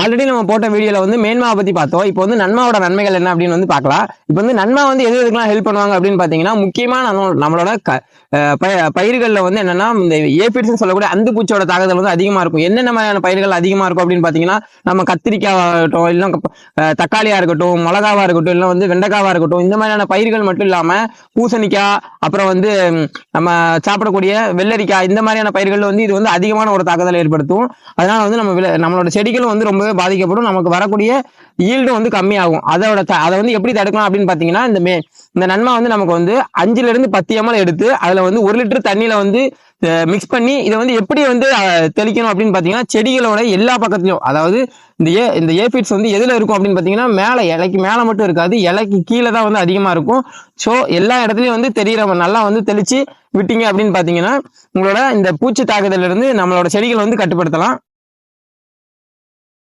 Already நம்ம போட்ட வீடியோல வந்து மேன்மாவை பத்தி பார்த்தோம். இப்போ வந்து நன்மாவோட நன்மைகள் என்ன அப்படின்னு வந்து பார்க்கலாம். இப்போ வந்து நன்மா வந்து எது எதுக்கெல்லாம் ஹெல்ப் பண்ணுவாங்க அப்படின்னு பாத்தீங்கன்னா, முக்கியமா நம்மளோட பயிர்கள்ல வந்து என்னன்னா இந்த ஏபிட்ஸ் சொல்லக்கூடிய அந்து பூச்சியோட தாக்குதல் வந்து அதிகமா இருக்கும். என்னென்ன மாதிரியான பயிர்கள் அதிகமா இருக்கும் அப்படின்னு பாத்தீங்கன்னா, நம்ம கத்திரிக்காய் ஆகட்டும், இல்லை தக்காளியா இருக்கட்டும், மிளகாவா இருக்கட்டும், இல்லை வந்து வெண்டைக்காவா இருக்கட்டும், இந்த மாதிரியான பயிர்கள் மட்டும் இல்லாம பூசணிக்காய், அப்புறம் வந்து நம்ம சாப்பிடக்கூடிய வெள்ளரிக்காய், இந்த மாதிரியான பயிர்கள் வந்து இது வந்து அதிகமான ஒரு தாக்குதலை ஏற்படுத்தும். அதனால வந்து நம்மளோட செடிகளும் வந்து ரொம்ப பாதிக்கப்படும். நமக்கு வரக்கூடிய ஈல்டும் வந்து கம்மியாகும். அதை வந்து எப்படி தடுக்கலாம் அப்படின்னு பாத்தீங்கன்னா, இந்த நன்மை வந்து நமக்கு வந்து 5 to 10 ml எடுத்து அதுல வந்து 1 லிட்டர் தண்ணியில வந்து மிக்ஸ் பண்ணி இதை வந்து எப்படி வந்து தெளிக்கணும் அப்படின்னு பாத்தீங்கன்னா, செடிகளோட எல்லா பக்கத்துலயும், அதாவது இந்த ஏபிட்ஸ் வந்து எதுல இருக்கும் அப்படின்னு பாத்தீங்கன்னா, மேல இலைக்கு மேல மட்டும் இருக்காது, இலைக்கு கீழே தான் வந்து அதிகமா இருக்கும். ஸோ எல்லா இடத்துலயும் வந்து தெரியுற நல்லா வந்து தெளிச்சு விட்டீங்க அப்படின்னு பாத்தீங்கன்னா, உங்களோட இந்த பூச்சி தாக்குதல இருந்து நம்மளோட செடிகளை வந்து கட்டுப்படுத்தலாம்.